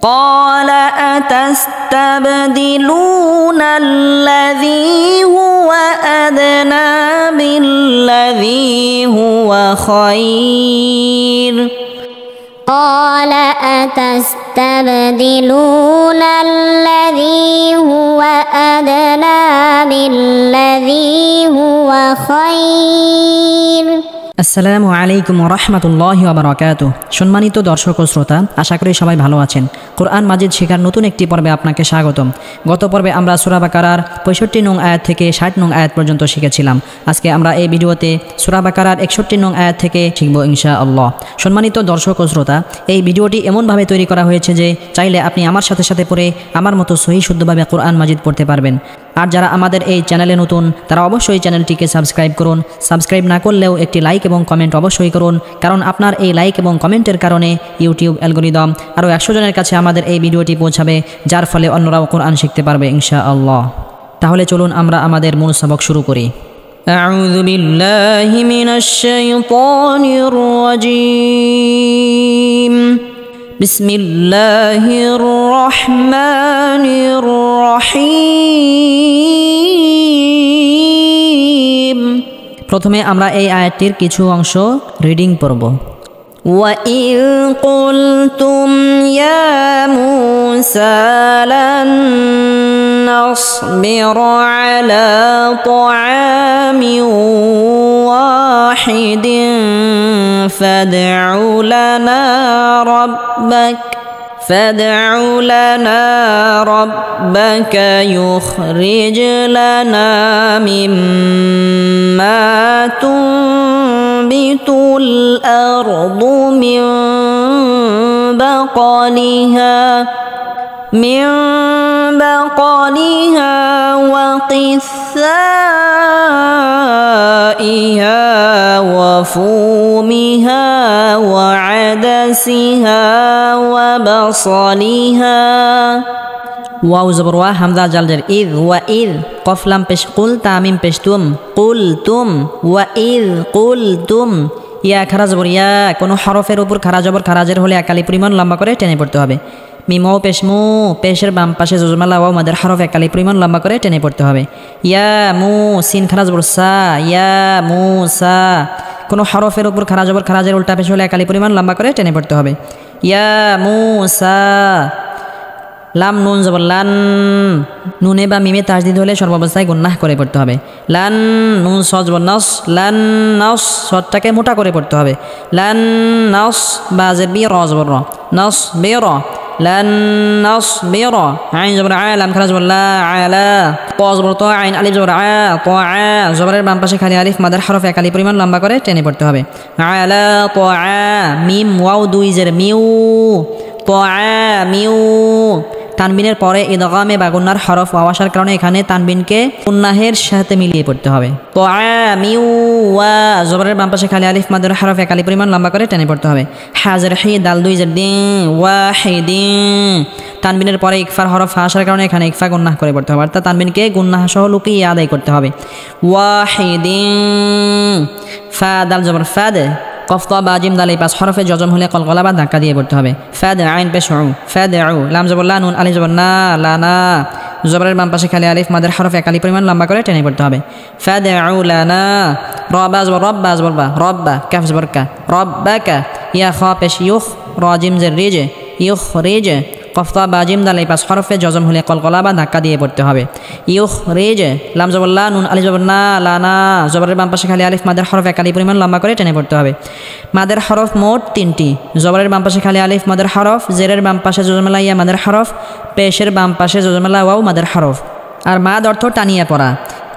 قال أتستبدلون الذي هو أدنى بالذي هو خير قال أتستبدلون الذي هو أدنى بالذي هو خير। আসসালামু আলাইকুম ওয়া রাহমাতুল্লাহি ওয়া বারাকাতুহু। সম্মানিত দর্শক ও শ্রোতা, আশা করি সবাই ভালো আছেন। কোরআন মাজিদ শেখার নতুন একটি পর্বে আপনাকে স্বাগতম। গত পর্বে আমরা সূরা বাকারার 65 নং আয়াত থেকে 60 নং আয়াত পর্যন্ত শিখেছিলাম। আজকে আমরা এই ভিডিওতে সূরা বাকারার 61 নং আয়াত থেকে শিখব ইনশাআল্লাহ। সম্মানিত দর্শক ও শ্রোতা, এই ভিডিওটি এমনভাবে তৈরি করা হয়েছে যে চাইলে আপনি আমার সাথে সাথে পড়ে আমার মতো সহি শুদ্ধভাবে কোরআন মাজিদ পড়তে পারবেন। আর যারা আমাদের এই চ্যানেলে নতুন তারা অবশ্যই চ্যানেলটিকে সাবস্ক্রাইব করুন। সাবস্ক্রাইব না করলেও একটি লাইক এবং কমেন্ট অবশ্যই করুন, কারণ আপনার এই লাইক এবং কমেন্টের কারণে ইউটিউব অ্যালগরিদম আরও 100 জনের কাছে আমাদের এই ভিডিওটি পৌঁছাবে, যার ফলে অন্যরাও কোরআন শিখতে পারবে ইনশাআল্লাহ। তাহলে চলুন আমরা আমাদের মূল সবক শুরু করি। আউযু বিল্লাহি মিনাশ শাইতানির রাজীম। বিসমিল্লাহির রহমানির রহিম। প্রথমে আমরা এই আয়াতটির কিছু অংশ রিডিং পড়ব। وَإِذْ قُلْتُمْ يَا مُوسَى لَن نَّصْبِرَ عَلَى طَعَامٍ وَاحِدٍ فادع لنا ربك يخرج لنا مما تنبت الأرض من بقلها وقثائها وفومها وعدسها وبصلها। ওয়াও জবর ওয়া, হামজা জাল জার, ইদ ওয়া ইদ, কফ লাম পেশ কুল, তামিম পেশ তুম, কুল তুম, ওয়া ইদ কুল তুম। ইয়া খারা জবর ইয়া, কোনো হরফের উপর খারা জবর খারাজের হলে একালি পরিমাণ লম্বা করে টেনে পড়তে হবে। মিমো পেশ মু, পেশের বাম পাশে জজমালা ওয়াও মাদের হরফ একালি পরিমাণ লম্বা করে টেনে পড়তে হবে। ইয়া মু, সিন খারা জবর সা, ইয়া মুসা, কোনো হরফের উপর খারা জবর খারাজের উল্টা পেশ হলে একালি পরিমাণ লম্বা করে টেনে পড়তে হবে। ইয়া মুসা। লাম নুন জবর লান, নুনে বা মিমে তাজদিদ হলে সর্বাবস্থায় গুন্নাহ করে পড়তে হবে। লান নুন সজ জবর নস, লান নস, সদটাকে মোটা করে পড়তে হবে। লান নস বা জের বি র জবর র, নস বে র, লান নস বে র। আইন জবর আ, লাম খারা জবর লা, আলা, ত জবর ত, আইন আলিফ জবর আ, ত আ, জবরের বাম পাশে খালি আলিফ মাদার হরফ একালি পরিমাণ লম্বা করে টেনে পড়তে হবে। আলা ত আ, মিম ওয়াও দুই জের মিউ, ত আ মিউ। তানবিনের পরে ইদগামে বা গুন্নার হরফ ওয়াও আসার কারণে এখানে তানবিনকে গুন্নাহের সাথে মিলিয়ে পড়তে হবে। তাআমিউ ওয়া, জবরের বাম পাশে খালি আলিফ মাদের হরফ একালি পরিমাণ লম্বা করে টেনে পড়তে হবে। হাজর হি, দাল দুই জের দিন, ওয়াহিদিন। তানবিনের পরে ইকফার হরফ আসার কারণে এখানে ইকফা গুন্নাহ করে পড়তে হবে, অর্থাৎ তানবিনকে গুন্নাহ সহ লুকিয়ে আদায় করতে হবে। ওয়াহিদিন। ফা দাল জবর ফাদ, কফ ত বা জিম দাল এই 5 হরফে জজম হলে কলকলা বা ধাক্কা দিয়ে পড়তে হবে। ফাদ আইন পেশ উ, ফাদ উ, লাম জবর লা, নুন আলিফ জবর না, লানা, জবরের বাম পাশে খালি আলিফ মাদের হরফ একালি পরিমাণ লম্বা করে টেনে পড়তে হবে। ফাদ উ লানা। রবা জবর রব্বা জবর বা, রব্বা, কাফ জবর কা, রব্বাকা। ইয়া খ পেশ ইউখ, র জিম জের রিজ, ইউখ রিজ, কফ ত বা জিম দাল এই 5 হরফে জজম হলে কলকলা বা ধাক্কা দিয়ে পড়তে হবে। ইউখ রিজ, লাম জবর লা, নুন আলিফ জবর না, লানা, জবরের বাম পাশে খালি আলিফ মাদের হরফ একালি পরিমাণ লম্বা করে টেনে পড়তে হবে। মাদের হরফ মোট 3টি, জবরের বাম পাশে খালি আলিফ মাদের হরফ, জেরের বাম পাশে জজমালা ইয়া মাদের হরফ, পেশের বাম পাশে জজমালা ওয়াও মাদের হরফ। আর মাদ অর্থ টানিয়ে পড়া।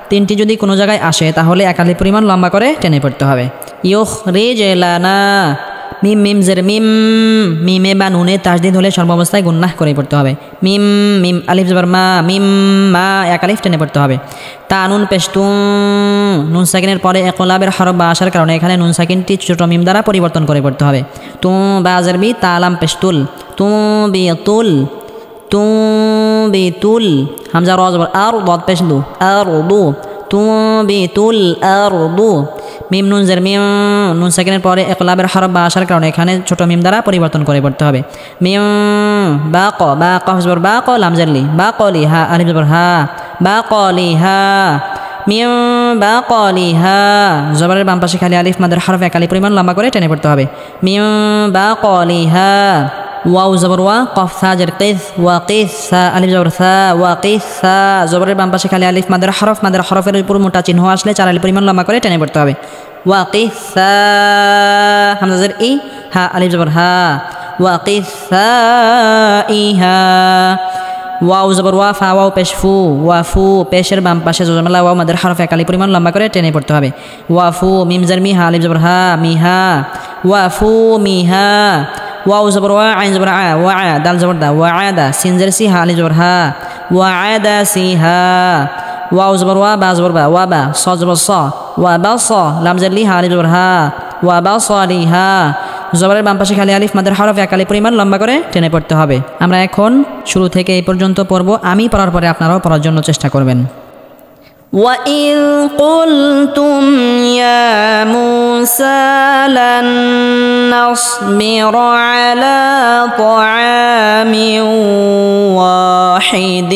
3টি যদি কোনো জায়গায় আসে তাহলে একালি পরিমাণ লম্বা করে টেনে পড়তে হবে। ইউখ রিজ লানা। মিম মিম জের মিম, মিমে বা নুনে তাজদিদ হলে সর্বাবস্থায় গুন্নাহ করে পড়তে হবে। মিম মিম আলিফ জবর মা, মিম মা, এক আলিফ টেনে পড়তে হবে। তা নুন পেশ তুম, নুন সাকিনের পরে একলাবের হরফ বা আসার কারণে এখানে নুন সাকিনটি ছোট মিম দ্বারা পরিবর্তন করে পড়তে হবে। তুম বা জের বি, তা লাম পেশ তুল, তুম বি তুল, তুম বি তুল, হামজা র জবর আর, দদ পেশ দু, আর দু, তুম বি তুল আর দু। মিম নুন জের মিম নুন সাকিনের পরে ইকলাবের হরফ বা আসার কারণে এখানে ছোট মিম দ্বারা পরিবর্তন করে পড়তে হবে। মিম বা কফ জবর বা ক লাম জের লি বা কলি হা আলিফ জবর হা বা কলি হা মিম বা কলি হা জবরের বাম পাশে খালি আলিফ মাদের হরফ একালি পরিমাণ লম্বা করে টেনে পড়তে হবে। মিম বা কলি হা ওয়াও জবর ওয়া কফ সা জের কিস ওয়া কিস সা আলিফ জবর সা ওয়া কিস সা জবরের বাম পাশে খালি আলিফ মাদের হরফের উপর মোটা চিহ্ন আসলে 4 আলিফ পরিমাণ লম্বা করে টেনে পড়তে হবে। ওয়া কিস সা হামজা জের ই হা আলিফ জবর হা ওয়া কিস সা ইহা ওয়াও জবর ওয়া ফা ওয়াও পেশ ফু ওয়া ফু পেশের বাম পাশে জজমলা ওয়াও মাদের হরফ একালি পরিমাণ লম্বা করে টেনে পড়তে হবে। ওয়া ফু মিম জের মি হা আলিফ জবর হা মিহা ওয়া ফু মিহা ওয়াও জবর ওয়া আইন জবর আ ওয়া আ দাল জবর দা ওয়া আদা সিন জের সি হা আলিফ জবর হা ওয়া আদা সিহা ওয়াও জবর ওয়া বা জবর বা ওয়া বা স জবর স ওয়া বা স লাম জের লি হা আলিফ জবর হা ওয়া বা সালিহা জবরের বাম পাশে খালি আলিফ মাদের হরফ একালি পরিমাণ লম্বা করে টেনে পড়তে হবে। আমরা এখন শুরু থেকে এই পর্যন্ত পড়ব, আমি পড়ার পরে আপনারাও পড়ার জন্য চেষ্টা করবেন। وَإِذْ قُلْتُمْ يَا مُوسَى لَن نَّصْبِرَ عَلَى طَعَامٍ وَاحِدٍ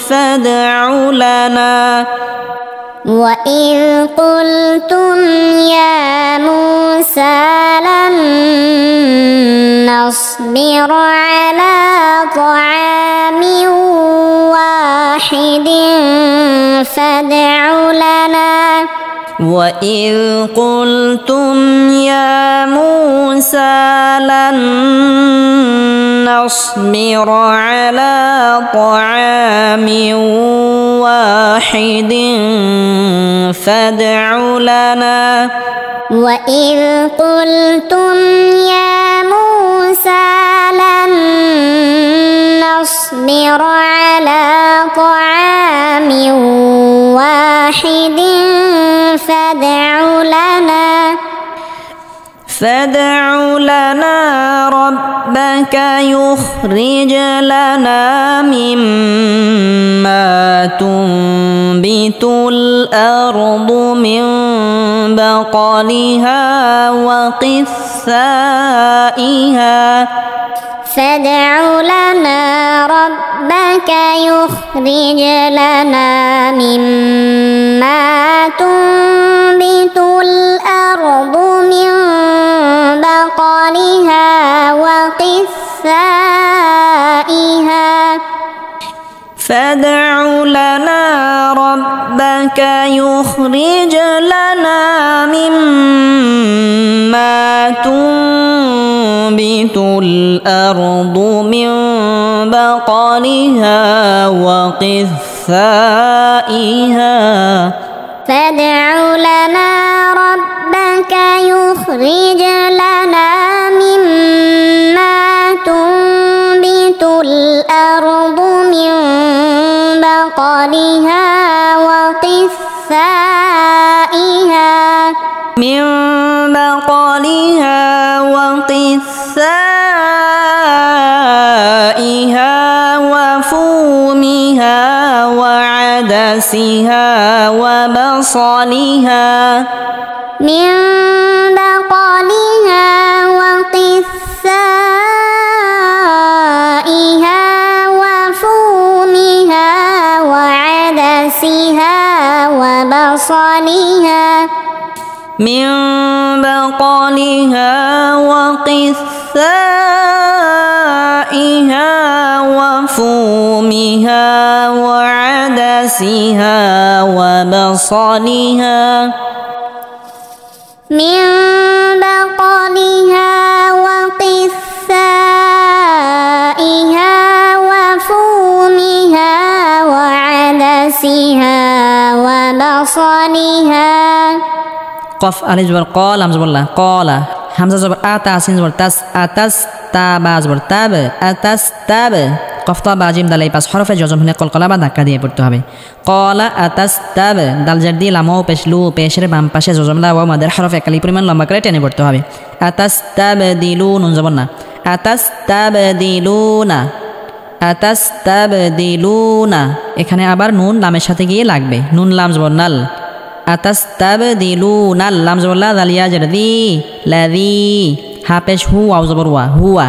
فَادْعُ لَنَا وَإِذْ قُلْتُمْ يَا مُوسَى لَن نَّصْبِرَ عَلَى طَعَامٍ وَاحِدٍ فَادْعُ لَنَا وَإِذْ قُلْتُمْ يَا مُوسَى لَن نَّصْبِرَ عَلَى طَعَامٍ واحد فادع لنا وَإِذْ قُلْتُمْ يَا مُوسَى لَن نَّصْبِرَ عَلَى طَعَامٍ واحد فادع لنا ربك يخرج لنا مما تنبت الأرض من بقلها وقثائها فادع لنا ربك يخرج لنا مما تنبت الأرض من بقلها وقثائها فادع لنا ربك يخرج لنا مما تنبت الأرض من بقلها وقثائها فادع لنا ربك يخرج لنا مما تنبت الأرض من بقلها وقثائها وفومها وعدسها وبصلها من بقلها وقثائها وفومها وعدسها وبصلها من بقلها وقثائها وفومها وعدسها وبصلها من بقلها وقثائها وفومها وعدسها وبصلها কফ আলিফ জবর ক লাম জবর লা কলা হামজা জবর আতা সিন জবর তাস আতাস তা বা জবর তাব আতাস তাব কফ তা বা জিম দাল এই পাঁচ হরফে জজম হলে কলকলা বা ধাক্কা দিয়ে পড়তে হবে। কলা আতাস তাব দাল জার দিয়ে লামও পেশলু পেশের বাম পাশে জজমলা ওয়া মাদের হরফ একালি পরিমাণ লম্বা করে টেনে পড়তে হবে। আতাস তাব দিলু নুন জবর না আতাস তাব দিলুনা আতাস তাব দিলুনা এখানে আবার নুন লামের সাথে গিয়ে লাগবে। নুন লাম জবর নাল আতাস্তাবদিলুনা লাম জবর লা দাল ইয়া জের দি লাযী হা পেশ হু ওয়াও জবর ওয়া হুয়া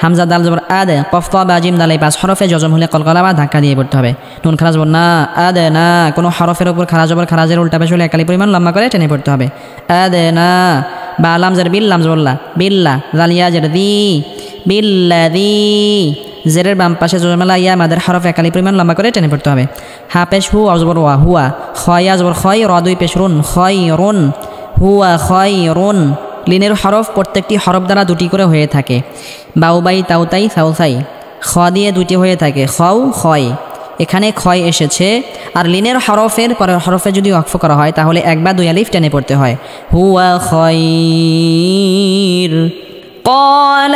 হামজা দাল জবর আদ কফ তা বা জিম দাল এই 5 হরফে জজম হলে কলকলা বা ধাক্কা দিয়ে পড়তে হবে নুন খারা জবর না আদনা কোনো হরফের উপর খারা জবর খারাজের উল্টা পেশ হলে একালি পরিমাণ লম্বা করে টেনে পড়তে হবে আদনা বা লাম জের বিল লাম জবর লা বিল্লা দাল ইয়া জের দি বিল্লাযী জেরের বাম পাশে জজমালা ইয়া মাদের হরফ একালি পরিমাণ লম্বা করে টেনে পড়তে হবে হা পেশ হু ওয়াও জবর ওয়া হুয়া খয়া জবর খয় র দুই পেশ রুন খয়রুন হুয়া খয়রুন লিনের হরফ প্রত্যেকটি হরফ দ্বারা দুটি করে হয়ে থাকে বাউবাই তাউতাই সাউসাই খ দিয়ে দুটি হয়ে থাকে খও খয় এখানে খয় এসেছে আর লিনের হরফের পরের হরফে যদি ওয়াকফ করা হয় তাহলে এক বা দুই আলিফ টেনে পড়তে হয় হুয়া খয়র قال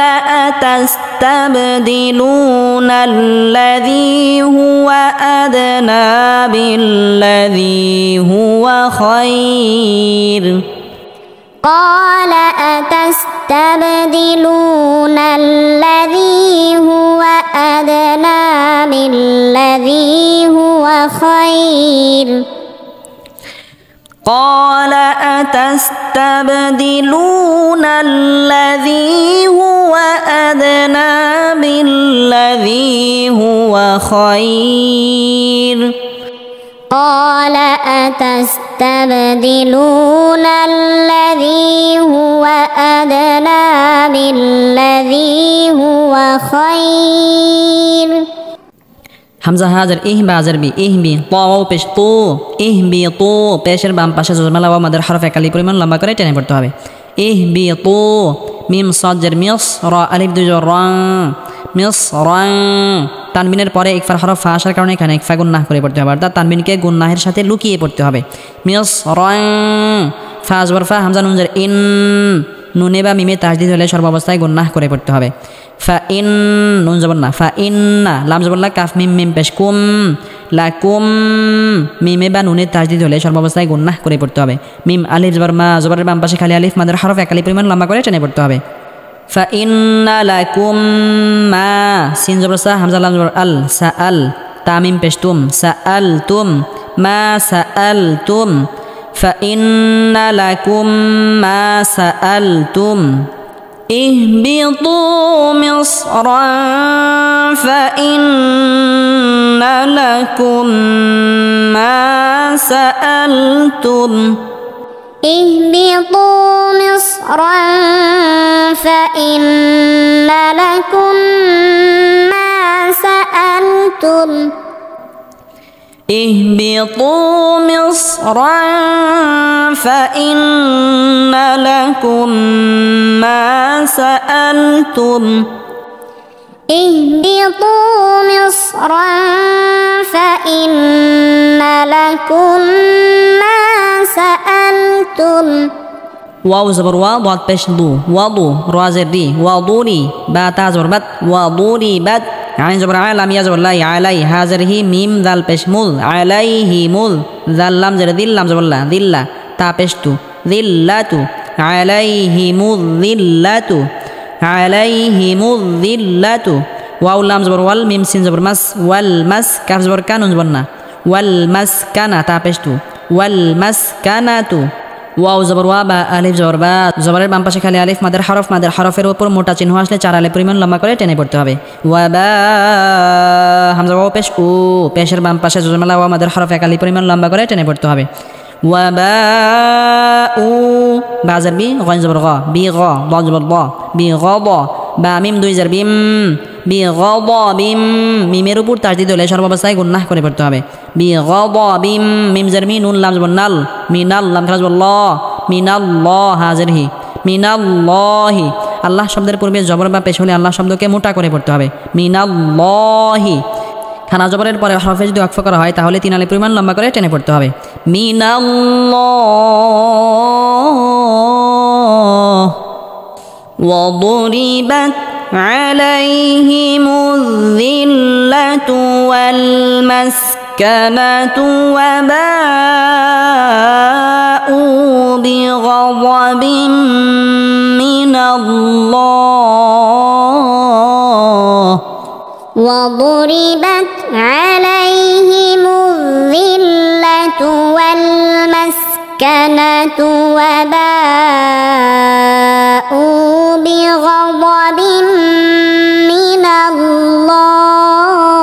أتستبدلون الذي هو أدنى بالذي هو خير قال أتستبدلون الذي هو أدنى بالذي هو خير قال أتستبدلون الذي هو أدنى بالذي هو خير قال أتستبدلون الذي هو أدنى بالذي هو خير হামজা হাজার ইহবা হাজার বি ইহবি তাও পেশ তো ইহবি তো পেশের বাম পাশে জজমালা ওয়া মাদের হরফ একালি পরিমাণ লম্বা করে টেনে পড়তে হবে ইহবি তো মিম সাদ জের মিস রা আলিফ দুই জবর রা মিস রা তানবিনের পরে ইকফার হরফ ফা আসার কারণে এখানে ইকফা গুন্নাহ করে পড়তে হবে অর্থাৎ তানবিনকে গুন্নাহের সাথে লুকিয়ে পড়তে হবে মিস রা ফা জবর ফা হামজা নুন জের ইন নুনে বা মিমে তাসদিদ হলে সর্বাবস্থায় গুন্নাহ করে পড়তে হবে ফা ইন নুন জবর না ফা ইন্না লাম জবর লা কাফ মিম মিম পেশ কুম লাকুম মিমে বা নুনে তাসদিদ হলে সর্বাবস্থায় গুন্নাহ করে পড়তে হবে মিম আলিফ জবর মা জবরের বাম পাশে খালি আলিফ মাদের হরফ একালি পরিমাণ লম্বা করে টেনে পড়তে হবে ফা ইন্না লাকুম মা সিন জবর সা হামজা লাম জবর আল সাআল তামিম পেশ তুম সাআলতুম মা সাআলতুম فإن لكم ما سألتم اهبطوا مصرا فإن لكم ما سألتم اهبطوا مصرا فإن لكم ما سألتم اهبطوا مصرا فإن لكم ما سألتم اهبطوا مصرا فإن لكم ما سألتم ওয়াও জবর ওয়া দাদ পেশ দু ওয়াদু রা জের দি ওয়াদুরি বা তা জবর বাত ওয়াদুরি বাত আইন জবর আ লাম ইয়া জবর লা আলাই হাজার হি মিম দাল পেশ মুল আলাইহি মুল জাল লাম জের দিল লাম জবর লা দিল্লা তা পেশ তু দিল্লাতু আলাইহি মুযিল্লাতু আলাইহি মুযিল্লাতু ওয়াও লাম জবর ওয়াল মিম সিন জবর মাস ওয়াল মাস কাফ জবর কানুন জবর না ওয়াল মাসকানা তা পেশ তু ওয়াল মাসকানাতু ওয়াও জবর ওয়া বা আলিফ জবর বা জবরের বাম পাশে খালি আলিফ মাদের হরফের উপর মোটা চিহ্ন আসলে চার আলিফ পরিমাণ লম্বা করে টেনে পড়তে হবে ওয়া বা হামজা ওয়া পেশ ও পেশের বাম পাশে জজমালা ওয়া মাদের হরফ এক আলিফ পরিমাণ লম্বা করে টেনে পড়তে হবে ওয়া বা উ বাজার বি গন জবর গ বি গ দ জবর দ বি গ দ বা মিম দুই জার বিম বি গ দ বিম মিমের উপর তাসদিদ হলে সর্বাবস্থায় গুন্নাহ করে পড়তে হবে বি গ দ বিম মিম জার মি নুন লাম জবর নাল মিনাল লাম খারাজ আল্লাহ মিনাল্লাহ হাজির হি মিনাল্লাহি আল্লাহ শব্দের পূর্বে জবর বা পেশ হলে আল্লাহ শব্দকে মোটা করে পড়তে হবে মিনাল্লাহি খানা জবরের পরে হরফে যদি ওয়াকফ করা হয় তাহলে তিন আলিফ পরিমাণ লম্বা করে টেনে পড়তে হবে মিনাল্লাহ وضربت عليهم الذلة والمسكنة وباءوا بغضب من الله وضربت عليهم الذلة والمسكنة وباءوا بغضب من الله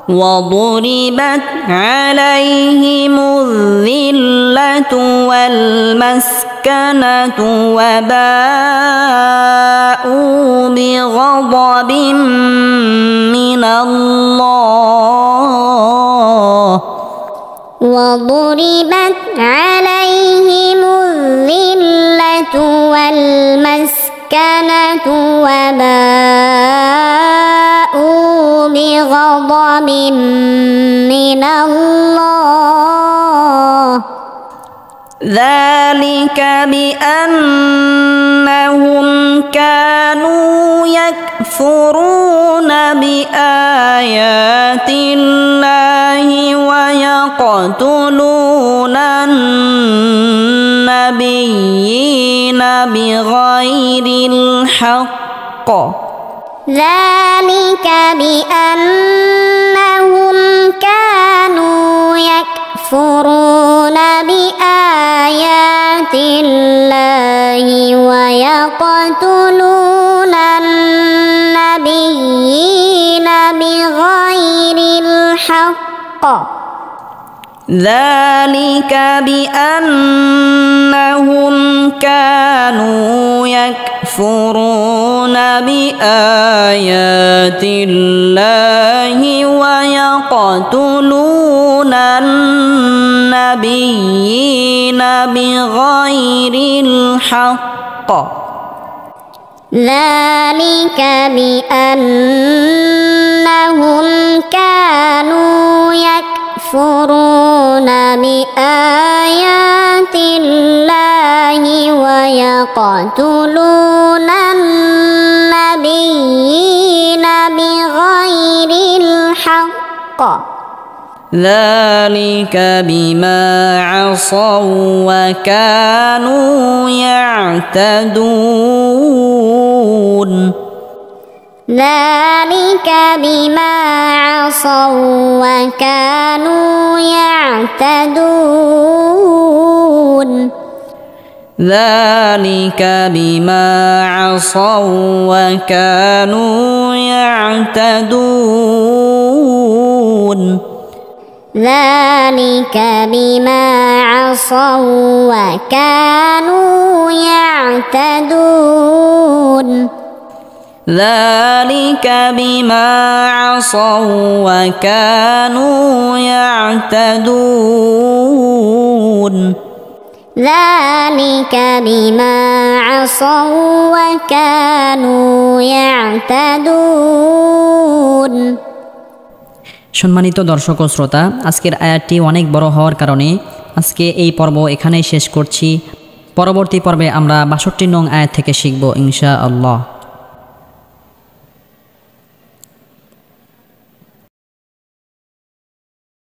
وضربت عليهم الذلة والمسكنة وباءوا بغضب من الله وضربت عليهم الذلة والمسكنة وباءوا بغضب من الله ذلك بأنهم كانوا يكفرون بآيات الله ويقتلون النبيين بغير الحق ذلك بأنهم كانوا يكفرون بآيات الله ويقتلون النبيين بغير الحق ذلك بأنهم كانوا يكفرون بآيات الله ويقتلون النبيين بغير الحق ذلك بأنهم كانوا يكفرون بآيات الله ويقتلون النبيين بغير الحق ذلك بما عصوا وكانوا يعتدون ذلك بما عصوا وكانوا يعتدون ذلك بما عصوا وكانوا يعتدون ذلك بما عصوا وكانوا يعتدون ذلك بما عصوا وكانوا يعتدون ذلك بما عصوا وكانوا يعتدون সম্মানিত দর্শক ও শ্রোতা, আজকের আয়াতটি অনেক বড় হওয়ার কারণে আজকে এই পর্ব এখানেই শেষ করছি। পরবর্তী পর্বে আমরা ৬২ নং আয়াত থেকে শিখব ইনশাআল্লাহ।